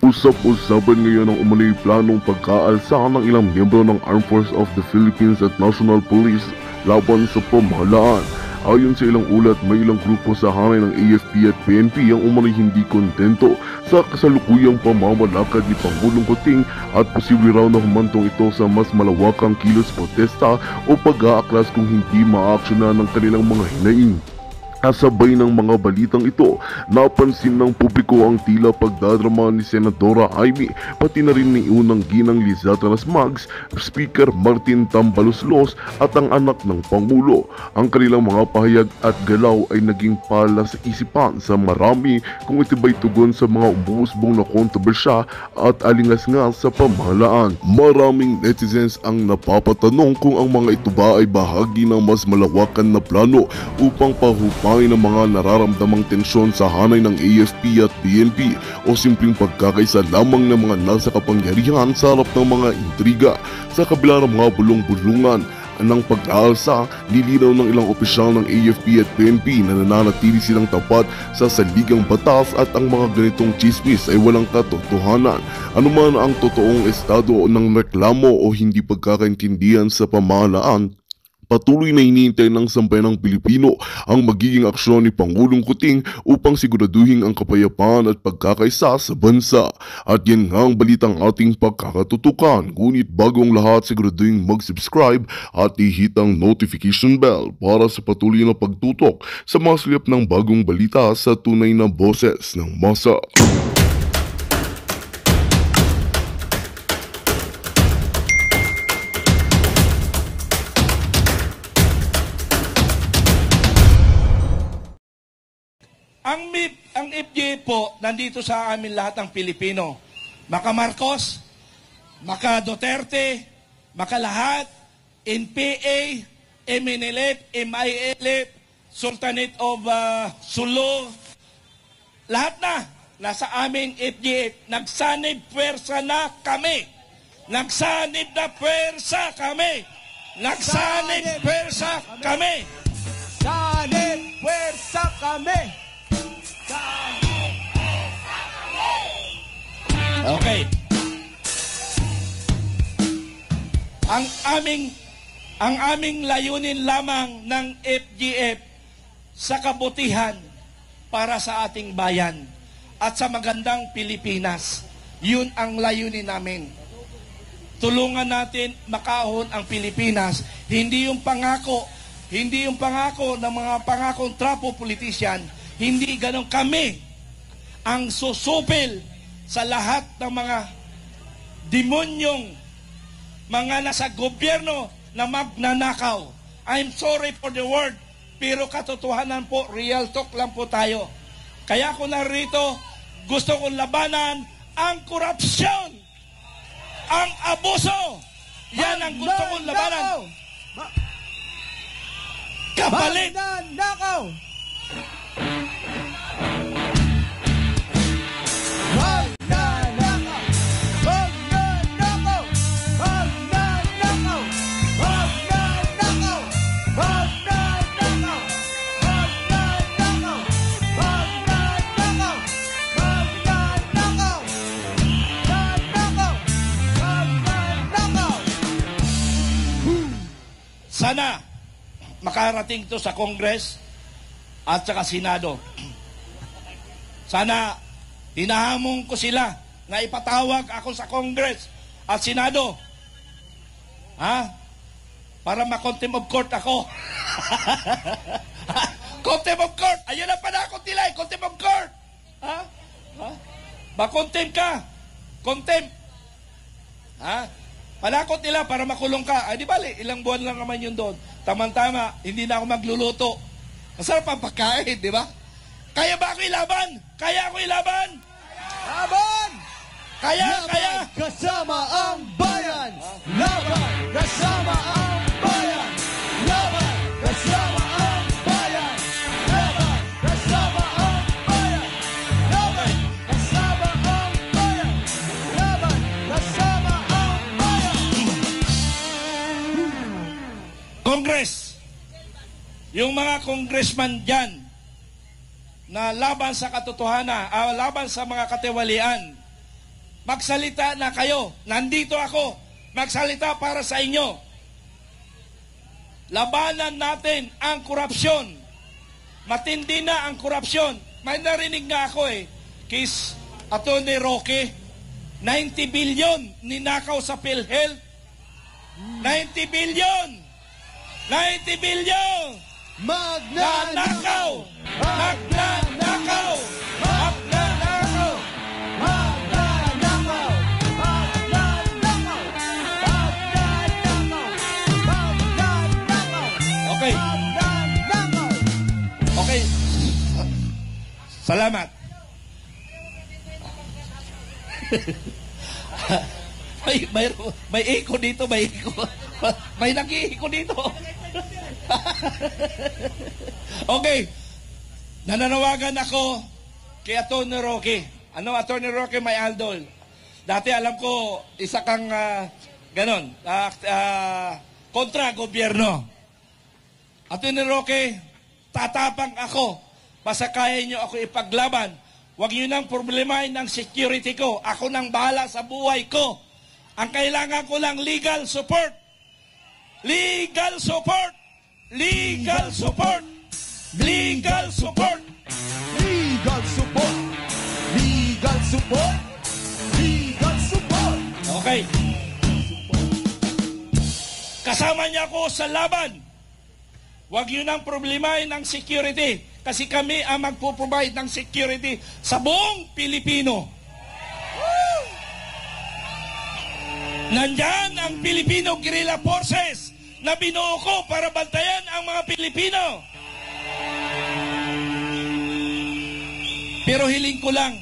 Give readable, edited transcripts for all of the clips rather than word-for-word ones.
Usap-usapan ngayon ang umano'y planong pagkaalsa ng ilang miyembro ng Armed Forces of the Philippines at National Police laban sa pamahalaan. Ayon sa ilang ulat, may ilang grupo sa hanay ng AFP at PNP ang umano'y hindi kontento sa kasalukuyang pamamalakad ni Pangulong Kuting at posible raw na humantong ito sa mas malawakang kilos protesta o pag-aaklas kung hindi maaksyonan ng kanilang mga hinaing. Kasabay ng mga balitang ito, napansin ng publiko ang tila pagdadrama ni Senadora Amy, pati na rin ni unang ginang Lizatanas Mags, Speaker Martin Tambaloslos at ang anak ng Pangulo. Ang kanilang mga pahayag at galaw ay naging pala sa isipan sa marami kung ito ba'y tugon sa mga umuusbong na kontrobersya at alingas-ngas sa pamahalaan. Maraming netizens ang napapatanong kung ang mga ito ba ay bahagi ng mas malawakan na plano upang pahupay ng mga nararamdamang tensyon sa hanay ng AFP at PNP o simpleng pagkakaisa lamang ng mga nasa kapangyarihan sa harap ng mga intriga. Sa kabila ng mga bulong-bulungan ng pag-aalsa, nilinaw ng ilang opisyal ng AFP at PNP na nananatili silang tapat sa saligang batas at ang mga ganitong chismis ay walang katotohanan. Anuman ang totoong estado ng reklamo o hindi pagkakaintindihan sa pamahalaan, patuloy na hinihintay ng sambayanang Pilipino ang magiging aksyon ni Pangulong Kuting upang siguraduhin ang kapayapaan at pagkakaisa sa bansa. At yan nga ang balitang ating pagkakatutukan. Ngunit bago ang lahat, siguraduhin mag-subscribe at i-hit ang notification bell para sa patuloy na pagtutok sa mga slip ng bagong balita sa tunay na boses ng masa. Ang FJ po, nandito sa amin lahat ng Pilipino. Maka Marcos, maka Duterte, maka lahat, NPA, MNLF, MILF, Sultanate of Sulu, lahat na, nasa aming FJ. Nagsanib pwersa na kami. Nagsanib na pwersa kami. Nagsanib pwersa kami. Sanib pwersa kami. Okay. Ang aming layunin lamang ng FGF sa kabutihan para sa ating bayan at sa magandang Pilipinas. Yun ang layunin namin. Tulungan natin makahon ang Pilipinas. Hindi yung pangako ng mga pangakong trapo politisyan. Hindi ganon. Kami ang susupil sa lahat ng mga demonyong mga nasa gobyerno na magnanakaw. I'm sorry for the word, pero katotohanan po, real talk lang po tayo. Kaya ako narito, gusto kong labanan ang korupsyon, ang abuso. Yan ang gusto kong labanan. Kapalit! Magnanakaw! Sana makarating to sa Congress at saka Senado. Sana hinahamon ko sila na ipatawag ako sa Congress at Senado. Para ma-contempt of court ako. Contempt of court! Ayun ang panakot nila, contempt of court! Ma-contempt ka! Contempt! Panakot nila para makulong ka. Ay di bali, ilang buwan lang naman yun doon. Tamang-tama, hindi na ako magluluto. Masarap ang pagkain, di ba? Kaya ba ako ilaban? Kaya ako ilaban? Laban! Kaya! Kasama ang bayan! Laban! Kasama ang bayan! Laban! Kasama ang bayan! Laban! Kasama ang bayan! Laban! Kasama ang bayan! Laban! Kasama ang bayan! Congress, yung mga congressman dyan na laban sa katotohanan, laban sa mga katiwalian, magsalita na kayo. Nandito ako, magsalita para sa inyo. Labanan natin ang korupsyon. Matindi na ang korupsyon. May narinig nga ako Kis Atty. Roque, 90 billion ninakaw sa PhilHealth. 90 billion! 90 billion! Magnanakaw! Magnanakaw! Magnanakaw! Magnanakaw! Magnanakaw! Magnanakaw! Okay. Magnanakaw! Okay. Salamat. may echo dito, may echo. May nag-echo dito. Okay. Nananawagan ako kay Atty. Roque. Ano, Atty. Roque May Aldol? Dati alam ko, isa kang kontra gobyerno. Atty. Roque, tatapang ako. Basta kaya nyo ako ipaglaban. Huwag nyo nang problemahin ng security ko. Ako nang bahala sa buhay ko. Ang kailangan ko lang legal support. Legal support! Legal support! Legal support! Legal support! Legal support! Legal support! Okay. Kasama niya ako sa laban. Huwag yun ang problemahin ng security. Kasi kami ang magpo-provide ng security sa buong Pilipino. Nandyan ang Filipino Guerrilla Forces na binuo ko para bantayan ang mga Pilipino. Pero hiling ko lang,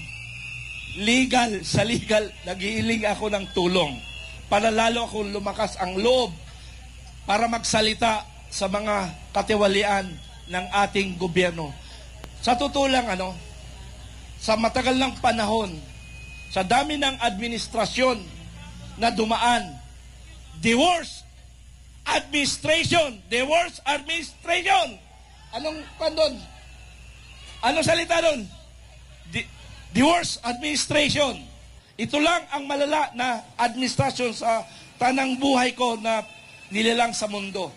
sa legal, naghihiling ako ng tulong para lalo akong lumakas ang loob para magsalita sa mga katiwalian ng ating gobyerno. Sa totoo lang, sa matagal ng panahon, sa dami ng administrasyon na dumaan, the worst administration. Anong pandon? Anong salita doon? The worst administration. Ito lang ang malala na administrasyon sa tanang buhay ko na nilalang sa mundo.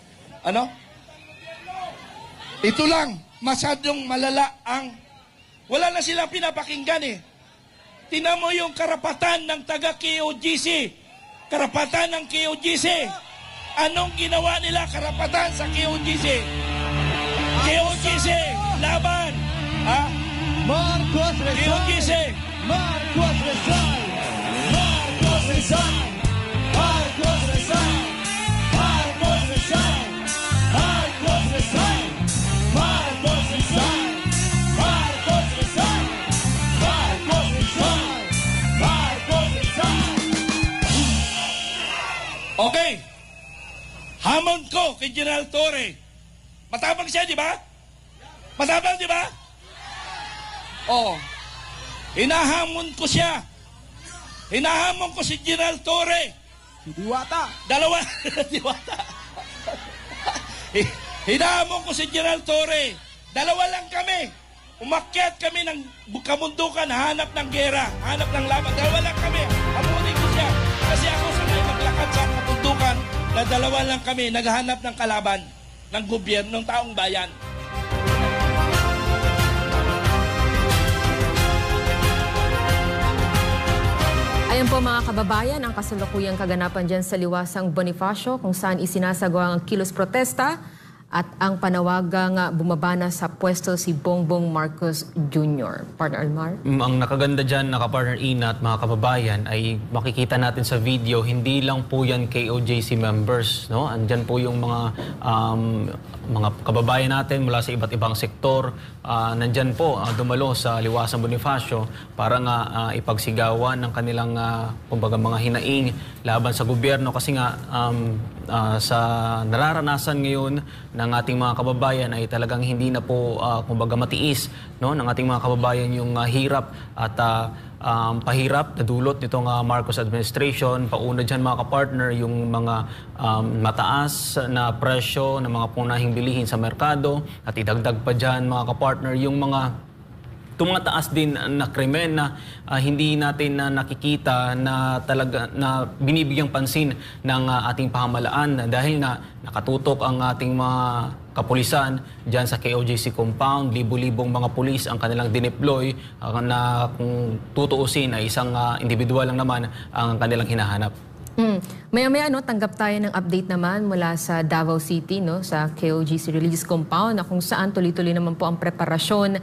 Ito lang, masyadong malala ang wala na silang pinapakinggan Tingnan mo yung karapatan ng taga-KOGC. Karapatan ng KOGC. Anong ginawa nila karapatan sa KOGC? KOGC, laban. Marcos resign! KOGC. Marcos resign! Marcos resign! Marcos resign! Marcos resign! Marcos resign! Marcos resign! Marcos resign! Marcos resign! Marcos resign! Okay. Hamon ko kay General Torre. Matapang siya, di ba? Matapang, di ba? Hinahamon ko siya. Hinahamon ko si General Torre. Diwata! Dalawa. Diwata. Hinahamon ko si General Torre. Dalawa lang kami. Umakyat kami ng kamundukan, hanap ng gera, hanap ng laban. Dalawa lang kami. Hamunin ko siya. Kasi ako sanay maglakad sa kamundukan na dalawa lang kami naghahanap ng kalaban ng gobyerno, ng taong bayan. Ayan po mga kababayan, ang kasalukuyang kaganapan dyan sa Liwasang Bonifacio kung saan isinasagawa ang kilos protesta at ang panawagang bumabana sa pwesto si Bongbong Marcos Jr. Partner Almar? Ang nakaganda dyan, naka-partner Ina at mga kababayan, ay makikita natin sa video, hindi lang po yan KOJC members. No? Andyan po yung mga kababayan natin mula sa iba't ibang sektor. Nandyan po, dumalo sa Liwasang Bonifacio para nga ipagsigawan ng kanilang kumbaga mga hinaing laban sa gobyerno. Kasi nga sa nararanasan ngayon ng ating mga kababayan ay talagang hindi na po kumbaga matiis, no, ng ating mga kababayan yung hirap at pahirap na dulot nitong Marcos administration. Pauna dyan mga kapartner yung mga mataas na presyo ng mga punahing bilihin sa merkado at idagdag pa dyan mga kapartner yung mga tumataas din na krimen na hindi natin na nakikita na talaga na binibigyang pansin ng ating pamahalaan dahil nga nakatutok ang ating mga kapulisan dyan sa KOJC compound, libo-libong mga pulis ang kanilang dineploy na kung tutuusin ay isang individual lang naman ang kanilang hinahanap. Maya-maya tanggap tayo ng update naman mula sa Davao City sa KOJC Religious Compound na kung saan tuloy-tuloy naman po ang preparasyon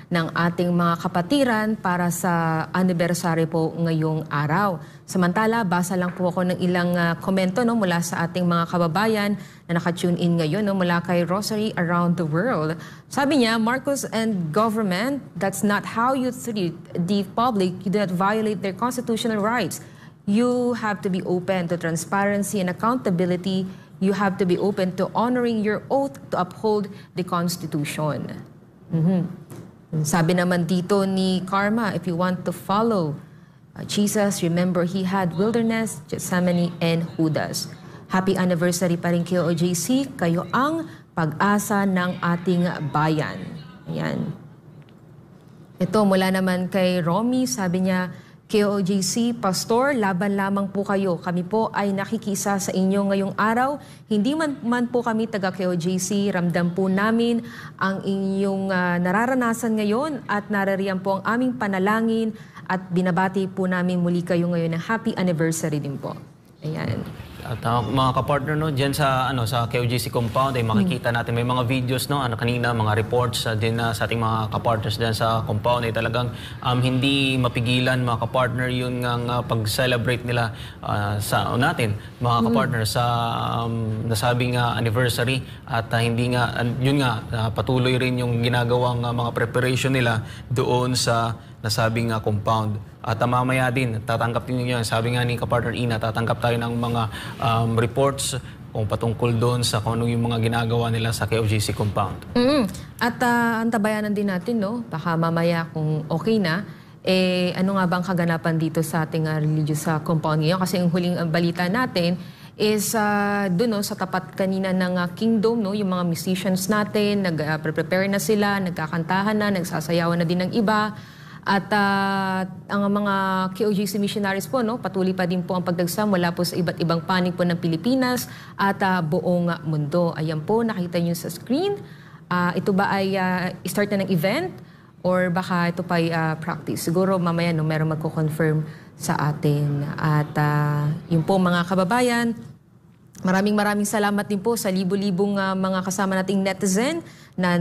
ng ating mga kapatiran para sa anniversary po ngayong araw. Samantala, basa lang po ako ng ilang komento mula sa ating mga kababayan na naka-tune in ngayon mula kay Rosary Around the World. Sabi niya, Marcos and government, that's not how you treat the public. You do not violate their constitutional rights. You have to be open to transparency and accountability. You have to be open to honoring your oath to uphold the Constitution. Sabi naman dito ni Karma, if you want to follow Jesus, remember He had wilderness, Gethsemane, and Judas. Happy anniversary pa rin KOJC. Kayo ang pag-asa ng ating bayan. Ayan. Ito mula naman kay Romy, sabi niya, KOJC, Pastor, laban lamang po kayo. Kami po ay nakikisa sa inyo ngayong araw. Hindi man po kami taga KOJC, ramdam po namin ang inyong nararanasan ngayon at narariyan po ang aming panalangin at binabati po namin muli kayo ngayon ng happy anniversary din po. Ayan. At mga kapartner, dyan sa KOJC compound ay makikita natin may mga videos kanina, mga reports din sa ating mga kapartners dyan sa compound ay talagang hindi mapigilan mga kapartner yung pag-celebrate nila sa natin mga kapartner sa nasabing anniversary at hindi nga yun nga patuloy rin yung ginagawang mga preparation nila doon sa nasabing compound. At mamaya din, tatanggap din yun. Sabi nga ni kapartner Ina, tatanggap tayo ng mga reports kung patungkol doon sa kung ano yung mga ginagawa nila sa KOJC compound. At antabayanan din natin, baka mamaya kung okay na, ano nga bang kaganapan dito sa ating religious compound ngayon? Kasi yung huling balita natin is doon sa tapat kanina ng Kingdom, yung mga musicians natin, nag-prepare na sila, nagkakantahan na, nagsasayawan na din ng iba. At ang mga KOJC missionaries po, patuloy pa din po ang pagdagsam mula po sa iba't ibang panig po ng Pilipinas at buong mundo. Ayan po, nakita niyo sa screen. Ito ba ay start na ng event or baka ito pa ay practice? Siguro mamaya meron magko-confirm sa atin. At yun po mga kababayan, maraming salamat din po sa libo-libong mga kasama nating netizen na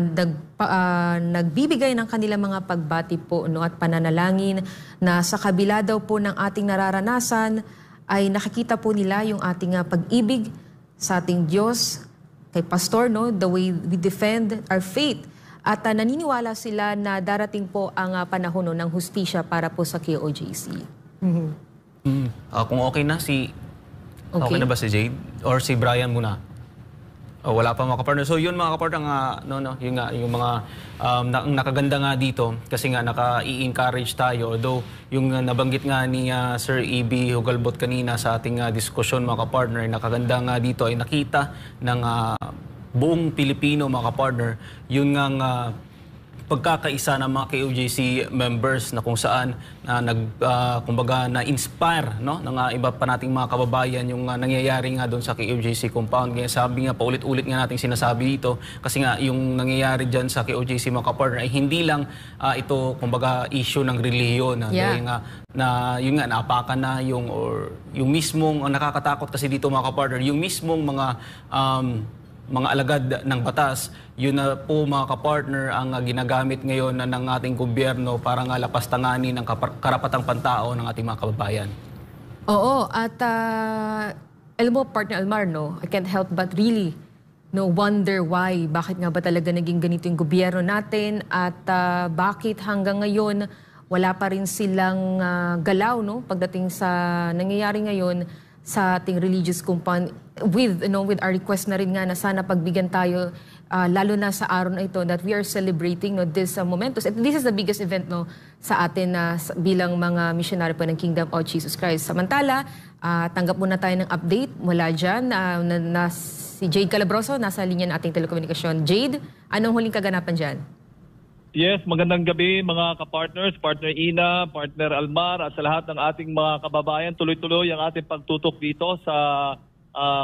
nagbibigay ng kanilang mga pagbati po at pananalangin na sa kabila daw po ng ating nararanasan ay nakikita po nila yung ating pag-ibig sa ating Diyos, kay Pastor, the way we defend our faith. At naniniwala sila na darating po ang panahon ng hustisya para po sa KOJC. Kung okay na okay na ba si Jade? Or si Brian muna? Wala pa mga kapartner. So yun mga kapartner, yung mga nakaganda nga dito kasi nga naka-i-encourage tayo. Although yung nabanggit nga ni Sir E.B. Hugalbot kanina sa ating diskusyon mga kapartner, nakaganda nga dito ay nakita ng buong Pilipino mga kapartner yung nga pagkakaisa ng mga KOJC members na kung saan kumbaga na-inspire ng iba pa nating mga kababayan yung nangyayari nga doon sa KOJC compound. Kaya sabi nga paulit-ulit nga nating sinasabi dito kasi nga yung nangyayari dyan sa KOJC mga kapartner ay hindi lang ito kumbaga issue ng relihiyon. Dahil nga yun nga naapakan na yung mismong ang nakakatakot kasi dito mga kapartner, yung mismong mga alagad ng batas, yun na po mga kapartner ang ginagamit ngayon ng ating gobyerno para nga lapastanganin ang karapatang pantao ng ating mga kababayan. Oo, at alam mo, Partner Almar, I can't help but really wonder why, bakit nga ba talaga naging ganito yung gobyerno natin at bakit hanggang ngayon wala pa rin silang galaw pagdating sa nangyayari ngayon sa ating religious compound with our request na rin nga na sana pagbigyan tayo lalo na sa araw na ito that we are celebrating this momentous. This is the biggest event sa atin bilang mga missionary po ng Kingdom of Jesus Christ. Samantala, tanggap muna tayo ng update mula dyan si Jade Calabroso, nasa linya ng ating telekomunikasyon. Jade, anong huling kaganapan dyan? Yes, magandang gabi mga kapartners, partner Ina, partner Almar at sa lahat ng ating mga kababayan. Tuloy-tuloy ang ating pagtutok dito sa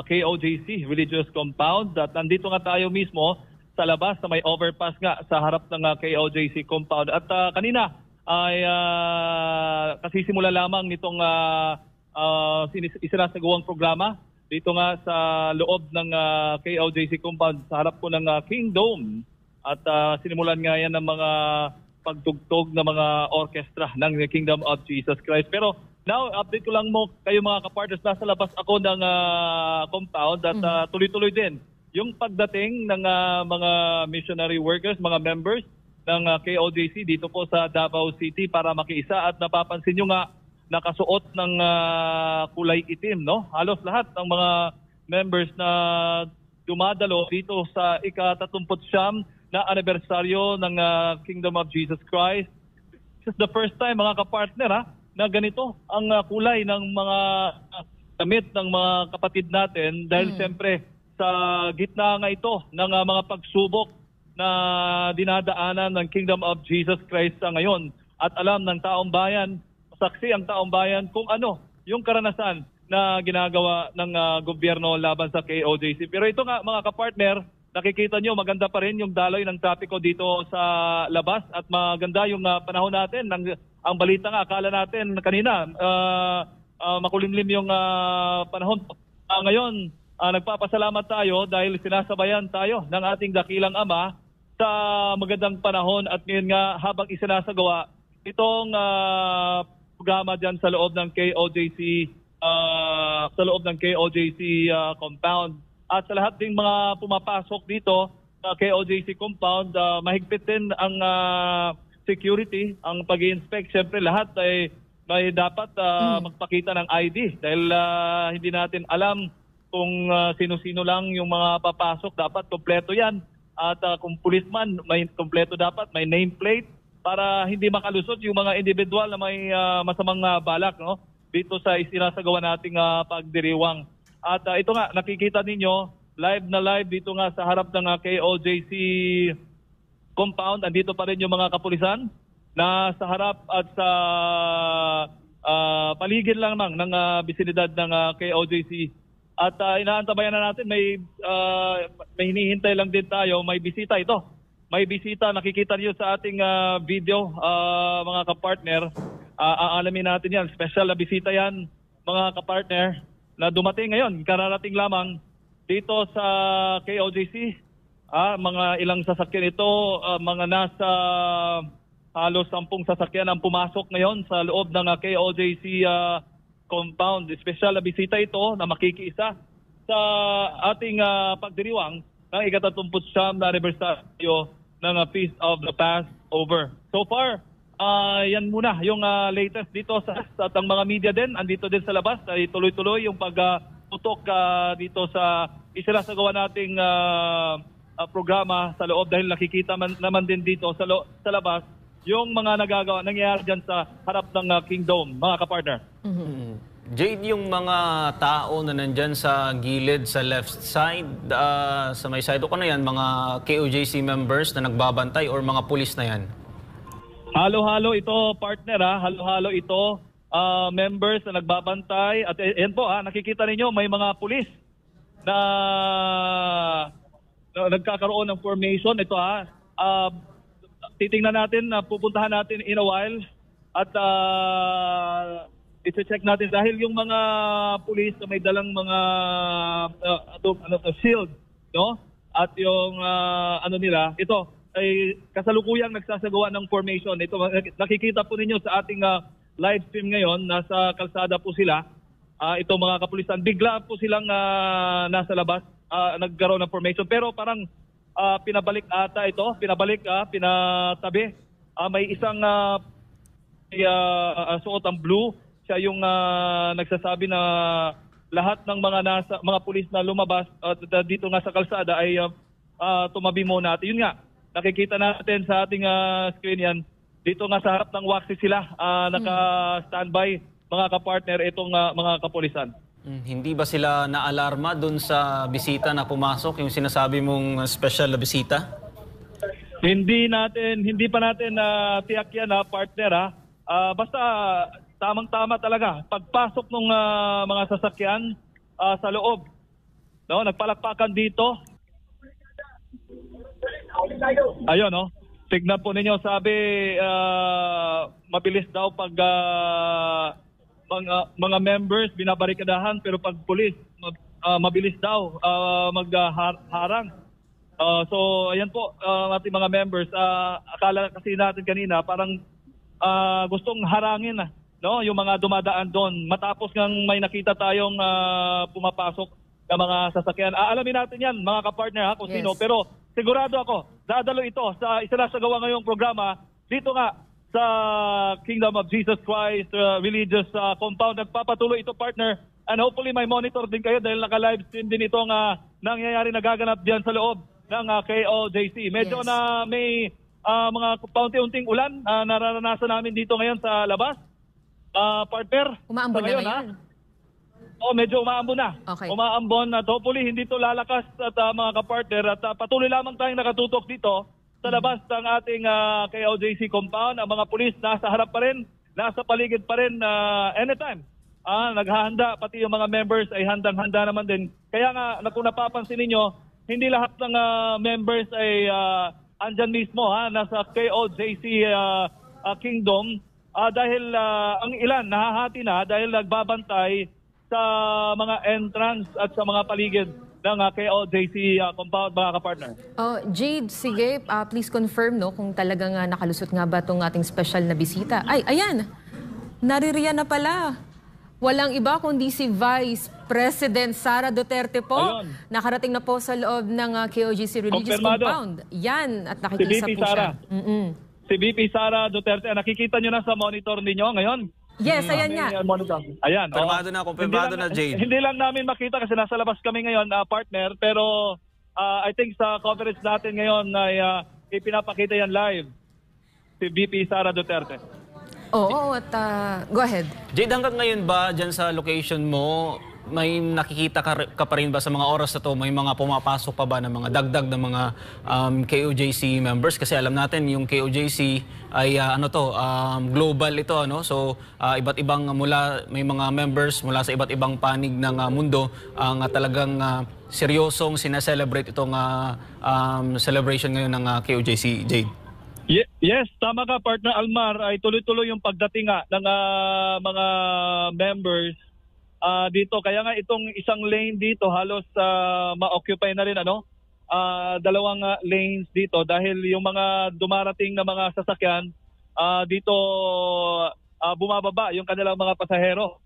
KOJC Religious Compound. At nandito nga tayo mismo sa labas na may overpass nga sa harap ng KOJC Compound. At kanina ay kasisimula lamang nitong isinasagawang programa dito nga sa loob ng KOJC Compound sa harap po ng Kingdom. At sinimulan nga yan ng mga pagtugtog ng mga orkestra ng Kingdom of Jesus Christ. Pero now, update ko lang mo kayo mga kapartners. Nasa labas ako ng compound at tuloy-tuloy din yung pagdating ng mga missionary workers, mga members ng KOJC dito po sa Davao City para makiisa. At napapansin nyo nga nakasuot ng kulay itim, no? Halos lahat ng mga members na dumadalo dito sa ika-39 na anibersaryo ng Kingdom of Jesus Christ. This is the first time mga kapartner na ganito ang kulay ng mga damit ng mga kapatid natin dahil siyempre sa gitna nga ito ng mga pagsubok na dinadaanan ng Kingdom of Jesus Christ sa ngayon. At alam ng taong bayan, saksi ang taong bayan kung ano yung karanasan na ginagawa ng gobyerno laban sa KOJC. Pero ito nga mga kapartner, nakikita nyo maganda pa rin yung daloy ng trapiko dito sa labas at maganda yung panahon natin. Ang balita nga, akala natin kanina makulimlim yung panahon. Ngayon, nagpapasalamat tayo dahil sinasabayan tayo ng ating dakilang Ama sa magandang panahon at ngayon nga habang isinasagawa itong programa dyan sa loob ng KOJC compound. At sa lahat ding mga pumapasok dito sa KOJC compound, mahigpit din ang security, ang pag-i-inspect. Siyempre lahat ay may dapat magpakita ng ID dahil hindi natin alam kung sino-sino lang yung mga papasok. Dapat kompleto yan. At kung policeman, may kompleto dapat, may nameplate para hindi makalusot yung mga individual na may masamang balak, no? Dito sa isinasagawa nating pagdiriwang. At ito nga, nakikita ninyo, live na live dito nga sa harap ng KOJC compound. Andito pa rin yung mga kapulisan na sa harap at sa paligid lang ng bisinidad ng KOJC. At inaantabayan na natin, may hinihintay lang din tayo, may bisita ito. May bisita, nakikita niyo sa ating video, mga kapartner. Aalamin natin yan, special na bisita yan, mga kapartner, na dumating ngayon, kararating lamang dito sa KOJC. Mga ilang sasakyan ito, mga nasa halos 10 sasakyan ang pumasok ngayon sa loob ng KOJC compound. Special na bisita ito na makikiisa sa ating pagdiriwang ng ika-39 na anibersaryo ng Feast of the Passover. So far, yan muna yung latest dito at ang mga media din andito din sa labas ay tuloy-tuloy yung pagtutok dito sa isinasagawa nating programa sa loob dahil nakikita naman din dito sa labas yung mga nangyayari dyan sa harap ng Kingdom, mga kapartner. Jade, yung mga tao na nandyan sa gilid, sa left side, sa may side ko na yan, mga KOJC members na nagbabantay or mga pulis na yan? Halo-halo ito, partner halo-halo ito, members na nagbabantay. At yan po nakikita ninyo, may mga pulis na nagkakaroon ng formation. Ito titingnan natin, pupuntahan natin in a while. At i-check natin dahil yung mga pulis na may dalang mga shield, no? At yung nila, ito ay kasalukuyang nagsasagawa ng formation. Ito, nakikita po ninyo sa ating live stream ngayon, nasa kalsada po sila. Ito mga kapulisan, bigla po silang nasa labas, nagkaroon ng formation. Pero parang pinabalik ata ito, pinatabi. May isang suot ang blue, siya yung nagsasabi na lahat ng mga pulis na lumabas dito nga sa kalsada ay tumabi muna. At yun nga, nakikita natin sa ating screen yan. Dito nga sa harap ng Waxy sila, naka-standby mga kapartner itong mga kapulisan. Hindi ba sila naalarma dun sa bisita na pumasok, yung sinasabi mong special na bisita? Hindi pa natin tiyak yan partner basta tamang-tama talaga. Pagpasok ng mga sasakyan sa loob, no, nagpalakpakan dito. Ayun, no. Tignan po ninyo, sabi mabilis daw pag mga members binabarikadahan, pero pag pulis mabilis daw magharang. So ayan po ating mga members, akala kasi natin kanina parang gustong harangin no, yung mga dumadaan doon matapos ngang may nakita tayong pumapasok na mga sasakyan. Alamin natin yan mga kapartner kung sino, pero sigurado ako dadalo ito sa isinasagawa ngayong programa dito nga sa Kingdom of Jesus Christ Religious Compound. Nagpapatuloy ito partner, and hopefully may monitor din kayo dahil naka-live stream din itong nangyayari, nagaganap diyan sa loob ng KOJC. Medyo na may mga paunti-unting ulan nararanasan namin dito ngayon sa labas. Partner, Umaambon na ngayon. Medyo umaambon na. Okay. Umaambon at hopefully hindi to lalakas at mga kapartner, at patuloy lamang tayong nakatutok dito sa labas ng ating KOJC compound. Ang mga pulis nasa harap pa rin, nasa paligid pa rin anytime. Naghahanda, pati yung mga members ay handang-handa naman din. Kaya nga, kung napapansin ninyo, hindi lahat ng members ay andyan mismo nasa KOJC Kingdom, dahil ang ilan nahahati na dahil nagbabantay sa mga entrance at sa mga paligid ng KOJC compound, mga kapartner. Jade, sige, please confirm kung talagang nakalusot nga ba itong ating special na bisita. Ay, ayan, naririyan na pala. Walang iba kundi si Vice President Sara Duterte po. Ayun. Nakarating na po sa loob ng KOJC Religious Compound. Yan, at nakikisa po siya. Si VP Sara Duterte, nakikita nyo na sa monitor ninyo ngayon? Yes, ayan nga. Ayan. Kumpirmado na, Jade. Hindi lang namin makita kasi nasa labas kami ngayon, partner, pero I think sa coverage natin ngayon ay ipinapakita yan live. Si VP Sara Duterte. Oo, at go ahead. Jade, hanggang ngayon ba dyan sa location mo, may nakikita ka pa rin ba sa mga oras na to, may mga pumapasok pa ba ng mga dagdag ng mga KOJC members? Kasi alam natin yung KOJC ay global ito, so iba't ibang may mga members mula sa iba't ibang panig ng mundo ang talagang seryosong sineselebrate itong celebration ngayon ng KOJC, Jade. Yes, tama ka partner Almar, ay tuloy-tuloy yung pagdating ng mga members dito. Kaya nga itong isang lane dito halos ma-occupy na rin dalawang lanes dito dahil yung mga dumarating na mga sasakyan dito bumababa yung kanilang mga pasahero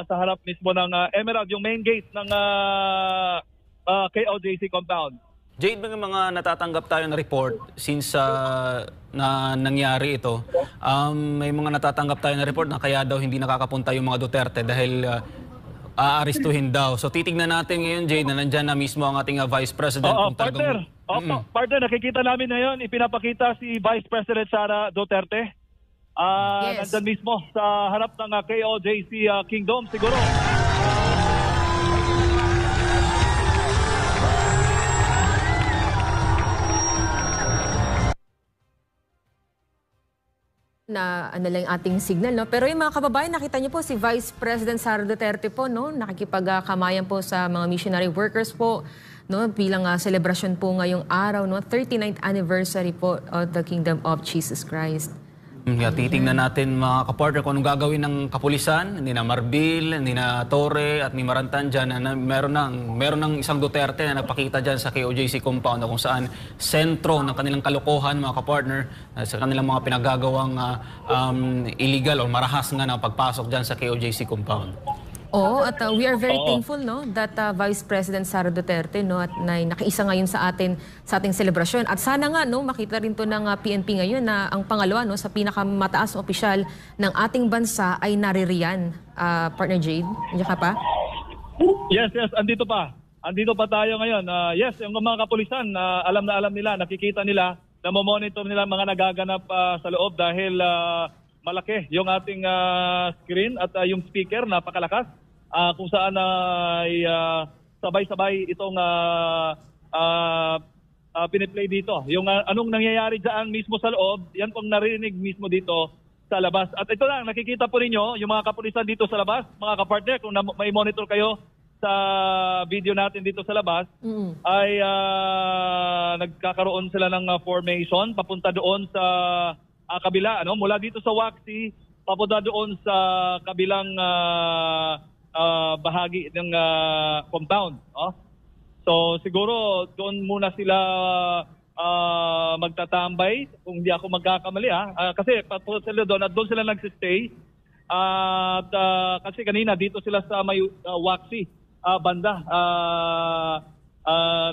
sa harap mismo ng Emerald, yung main gate ng KOJC compound. Jade, mga natatanggap tayo na report since na nangyari ito. May mga natatanggap tayo na report na kaya daw hindi nakakapunta yung mga Duterte dahil aarestuhin daw. So titignan natin ngayon, Jade, na nandyan na mismo ang ating Vice President. Partner, nakikita namin ngayon, ipinapakita si Vice President Sara Duterte. Nandyan mismo sa harap ng KOJC Kingdom. Siguro na lang ating signal, pero yung mga kababayan, nakita niyo po si Vice President Sara Duterte po, nakikipagkamayan po sa mga missionary workers po, bilang celebration po ngayong araw, 39th anniversary po of the Kingdom of Jesus Christ. Titingnan natin mga kapartner kung anong gagawin ng kapulisan, ni na Marbil, ni na Torre at ni Marantan dyan, na meron ng isang Duterte na nagpakita dyan sa KOJC compound kung saan sentro ng kanilang kalokohan mga kapartner sa kanilang mga pinagagawang illegal o marahas nga na pagpasok dyan sa KOJC compound. Oo, at we are very thankful that Vice President Sara Duterte at nakiisa ngayon sa ating selebrasyon. At sana nga makita rin to ng PNP ngayon na ang pangalawa sa pinakamataas na opisyal ng ating bansa ay naririyan. Partner Jade, nandiyan ka pa? Yes, andito pa. Andito pa tayo ngayon. Yes, yung mga kapulisan, alam na alam nila, nakikita nila, namomonitor nila mga nagaganap sa loob dahil malaki yung ating screen at yung speaker, napakalakas. Kung saan ay sabay-sabay itong piniplay dito. Yung anong nangyayari dyan mismo sa loob, yan pong narinig mismo dito sa labas. At ito lang, nakikita po ninyo yung mga kapulisan dito sa labas, mga kapartner, kung may monitor kayo sa video natin dito sa labas, ay nagkakaroon sila ng formation papunta doon sa kabila, mula dito sa Waxy papunta doon sa kabilang bahagi ng compound. So siguro doon muna sila magtatambay, kung hindi ako magkakamali kasi sila doon sila nagsistay. At kasi kanina dito sila sa may Waxy banda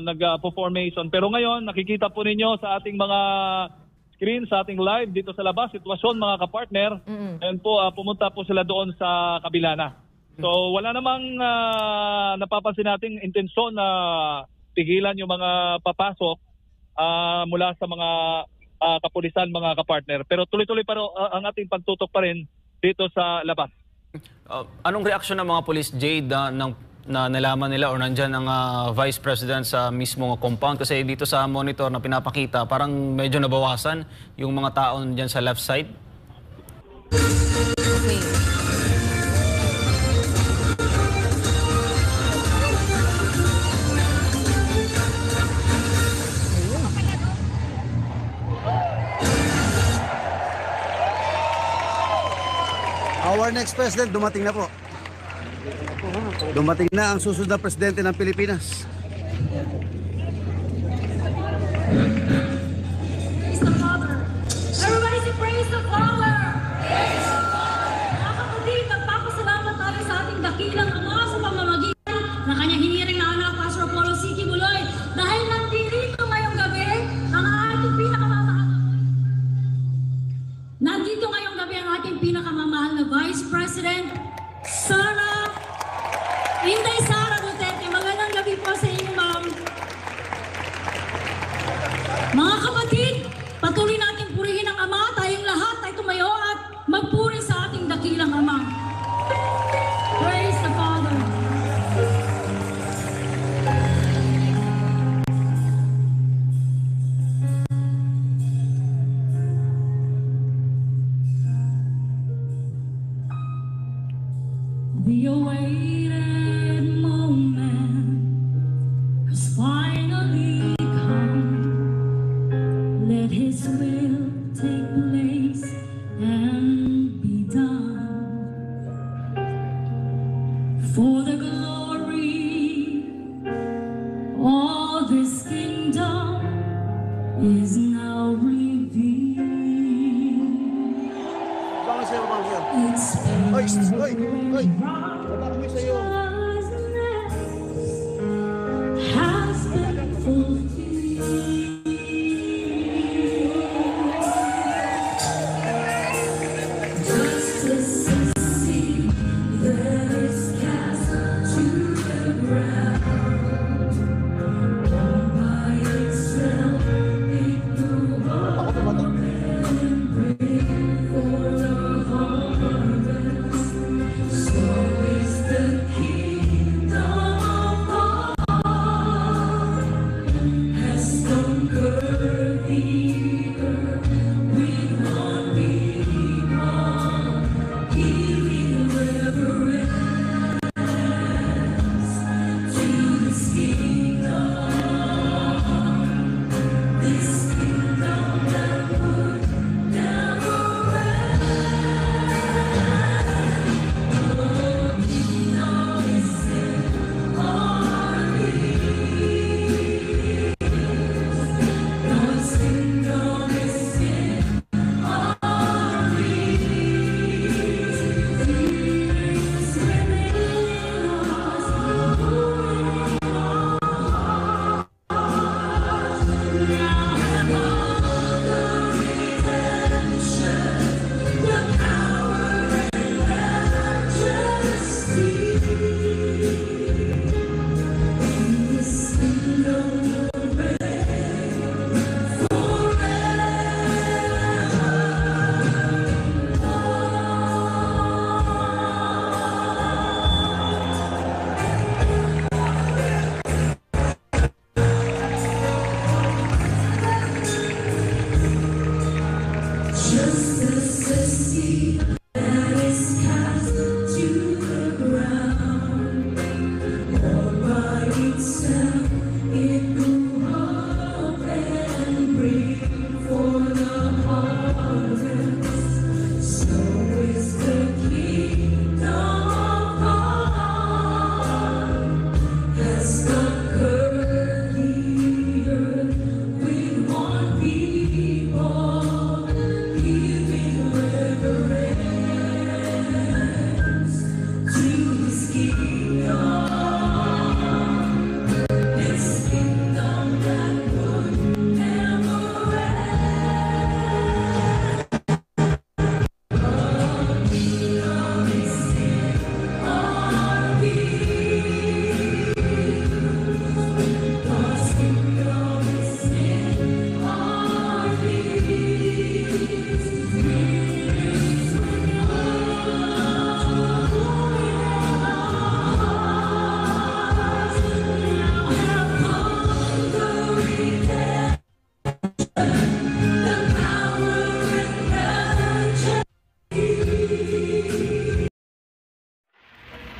nag-formation. Pero ngayon nakikita po ninyo sa ating mga screen, sa ating live dito sa labas, sitwasyon mga kapartner, and po pumunta po sila doon sa kabila na. So wala namang napapansin nating intensyon na pigilan yung mga papasok mula sa mga kapulisan, mga kapartner. Pero tuloy-tuloy pa ang ating pagtutok pa rin dito sa labas. Anong reaksyon ng mga police, Jade, na nalaman nila o nandyan ang Vice President sa mismong compound? Kasi dito sa monitor na pinapakita, parang medyo nabawasan yung mga tao dyan sa left side. Okay. Our next president, dumating na po. Dumating na ang susunod na presidente ng Pilipinas. Praise the Father. Everybody say praise the Father. Mga kapatid, magpapasalamat tayo sa ating dakilang Ama sa pamamagitan na kanyang hiniring na anak, Pastor Apollo C. Buloy. Dahil nandito ngayong gabi ang ating pinakamamahal. Nandito ngayong gabi ang ating pinakamamahal na Vice President, Inday Sara Duterte. Magandang gabi po sa inyo, ma'am. Mga kapatid, patuloy natin purihin ang Ama. Tayong lahat ay tumayo at magpuri sa ating dakilang Ama. Praise the Father. The awaited moment has finally come. Let His will take place and be done. For the glory of this kingdom is now revealed. It's has been fulfilled. Justice is seen, that is cast to the ground. All by itself, ignoble and bring forth a harvest. So is the kingdom of God has conquered the earth with one people, giving reverence to this kingdom that would never end.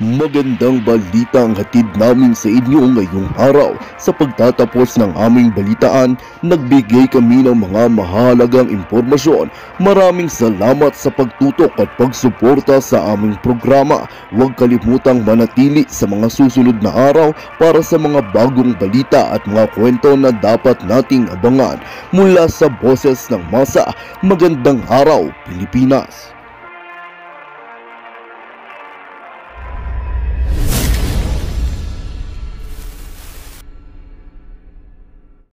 Magandang balita ang hatid namin sa inyo ngayong araw. Sa pagtatapos ng aming balitaan, nagbigay kami ng mga mahalagang impormasyon. Maraming salamat sa pagtutok at pagsuporta sa aming programa. Huwag kalimutang manatili sa mga susunod na araw para sa mga bagong balita at mga kwento na dapat nating abangan. Mula sa Boses ng Masa, magandang araw Pilipinas!